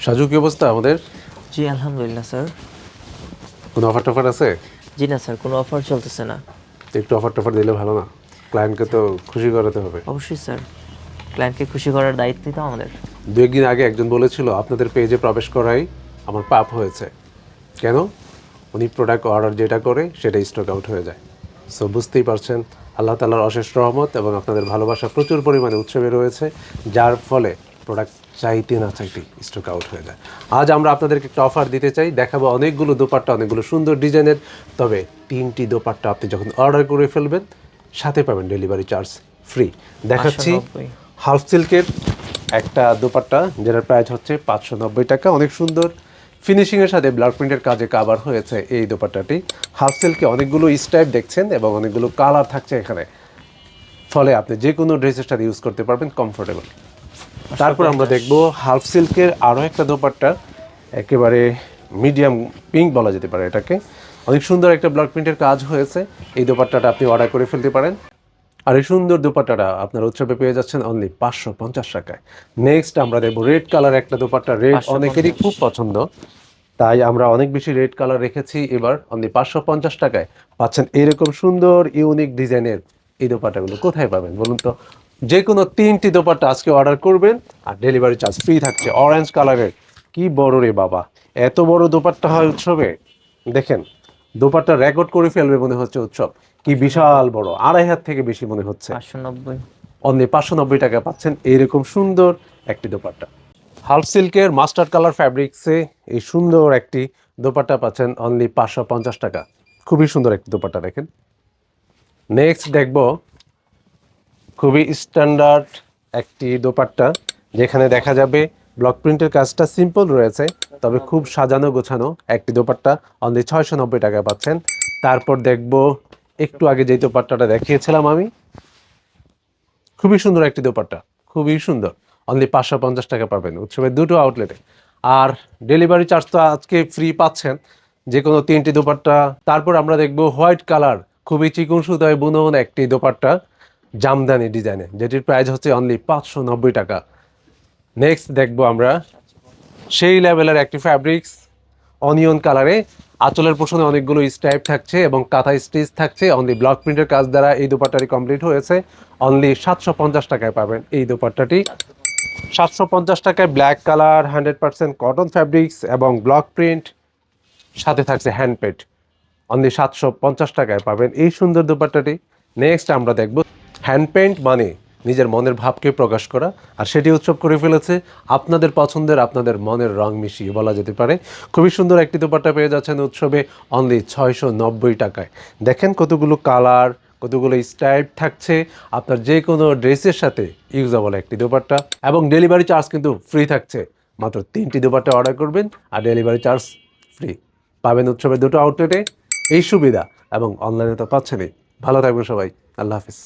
সাজু কি অবস্থা আমাদের? জি আলহামদুলিল্লাহ স্যার। কোনো অফার টফার আছে? জি না স্যার, কোনো অফার চলতেছে না। একটু অফার টফার দিলে ভালো না? ক্লায়েন্টকে তো খুশি করাতে হবে। অবশ্যই স্যার, ক্লায়েন্টকে খুশি করার দায়িত্বই তো আমাদের। দু একদিন আগে একজন বলেছিল আপনাদের পেজে প্রবেশ করাই আমার পাপ হয়েছে। কেন? উনি প্রোডাক্ট অর্ডার যেটা করে সেটা স্টক আউট হয়ে যায়। সো বুঝতেই পারছেন, আল্লাহ তাআলার অশেষ রহমত এবং আপনাদের ভালোবাসা প্রচুর পরিমাণে উৎসবে রয়েছে, যার ফলে প্রোডাক্ট চাইতে না চাইতেই স্টক আউট হয়ে যায়। আজ আমরা আপনাদেরকে একটা অফার দিতে চাই, দেখাবো অনেকগুলো দোপাট্টা, অনেকগুলো সুন্দর ডিজাইনের। তবে 3টি দোপাট্টা আপনি যখন অর্ডার করে ফেলবেন, সাথে পাবেন ডেলিভারি চার্জ ফ্রি। দেখাচ্ছি 590। হাফ সিল্কের একটা দোপাট্টা, যেটার প্রাইস হচ্ছে 590 টাকা। অনেক সুন্দর ফিনিশিংয়ের সাথে ব্লাক প্রিন্টের কাজে কাভার হয়েছে এই দোপাট্টাটি। হাফ সিল্কে অনেকগুলো স্টাইপ দেখছেন এবং অনেকগুলো কালার থাকছে এখানে, ফলে আপনি যে কোনো ড্রেসের সাথে ইউজ করতে পারবেন কমফোর্টেবল। তারপর আমরা দেখব হাফ সিল্কের আরও একটা দোপাট্টা, একেবারে মিডিয়াম পিঙ্ক বলা যেতে পারে এটাকে। অনেক সুন্দর একটা ব্লক প্রিন্টের কাজ হয়েছে। এই দোপাট্টাটা আপনি অর্ডার করে ফেলতে পারেন। আর এই সুন্দর দোপাট্টাটা আপনার উৎসবে পেয়ে যাচ্ছেন অনলি 550 টাকায়। নেক্সট আমরা দেখবো রেড কালার একটা দোপাট্টা। রেড অনেকেরই 550। খুব পছন্দ, তাই আমরা অনেক বেশি রেড কালার রেখেছি। এবার অনলি 550 টাকায় পাচ্ছেন এরকম সুন্দর ইউনিক ডিজাইনের এই দোপাট্টাগুলো। কোথায় পাবেন বলুন তো? যে কোনো 3টি দোপাট্টা আজকে অর্ডার করবেন আর ডেলিভারি চার্জ ফ্রি থাকছে। অরেঞ্জ কালারের, কি বড় রে বাবা! এত বড় দোপাট্টা হয় উৎসবে? দেখেন, দোপাট্টা রেকর্ড করে ফেলবে মনে হচ্ছে উৎসব। কি বিশাল বড়, 2.5 হাত থেকে বেশি মনে হচ্ছে। 590। অনলি 590 টাকায় পাচ্ছেন এইরকম সুন্দর একটি দোপাট্টা। হাফ সিল্কের মাস্টার্ড কালার ফ্যাব্রিক্সে এই সুন্দর একটি দোপাট্টা পাচ্ছেন অনলি 550 টাকা। খুবই সুন্দর একটি দোপাট্টা, দেখেন। নেক্সট দেখব খুবই স্ট্যান্ডার্ড একটি দোপাট্টা, যেখানে দেখা যাবে ব্লক প্রিন্টের কাজটা সিম্পল রয়েছে, তবে খুব সাজানো গোছানো একটি দোপাট্টা। অনলি 690 টাকায় পাচ্ছেন। তারপর দেখব একটু আগে যে দোপাট্টাটা দেখিয়েছিলাম আমি, খুবই সুন্দর একটি দোপাট্টা, খুবই সুন্দর। অনলি 550 টাকা পাবেন উৎসবের দুটো আউটলেটে। আর ডেলিভারি চার্জ তো আজকে ফ্রি পাচ্ছেন যে কোনো 3টি দোপাট্টা। তারপর আমরা দেখব হোয়াইট কালার, খুবই চিকন সুতায় বুনন একটি দোপাট্টা, জামদানি ডিজাইনে, যেটির প্রাইস হচ্ছে অনলি 590 টাকা। নেক্সট দেখবো আমরা সেই লেভেলের একটি ফ্যাব্রিক্স, অনিয়ন কালারে, আঁচলের পোষণে অনেকগুলো স্ট্রাইপ থাকছে এবং কাঁথা স্টিচ থাকছে। অনলি ব্লক প্রিন্টের কাজ দ্বারা এই দোপাট্টাটি কমপ্লিট হয়েছে। অনলি 750 টাকায় পাবেন এই দোপাট্টাটি। 750 টাকায় ব্ল্যাক কালার, 100% কটন ফ্যাব্রিক্স এবং ব্লক প্রিন্ট, সাথে থাকছে হ্যান্ড পেড। অনলি 750 টাকায় পাবেন এই সুন্দর দোপাট্টাটি। নেক্সট আমরা দেখব হ্যান্ড পেইন্ট মানে নিজের মনের ভাবকে প্রকাশ করা, আর সেটি উৎসব করে ফেলেছে আপনাদের পছন্দের, আপনাদের মনের রং মিশিয়ে বলা যেতে পারে। খুবই সুন্দর একটি দোপাট্টা পেয়ে যাচ্ছেন উৎসবে অনলি 690 টাকায়। দেখেন কতগুলো কালার, কতগুলো স্টাইপ থাকছে, আপনার যে কোনো ড্রেসের সাথে ইউজেবল একটি দোপাট্টা। এবং ডেলিভারি চার্জ কিন্তু ফ্রি থাকছে। মাত্র 3টি দোপাট্টা অর্ডার করবেন আর ডেলিভারি চার্জ ফ্রি পাবেন উৎসবের দুটো আউটলেটে। এই সুবিধা এবং অনলাইনে তো পাচ্ছেনই। ভালো থাকবেন সবাই, আল্লাহ হাফিজ।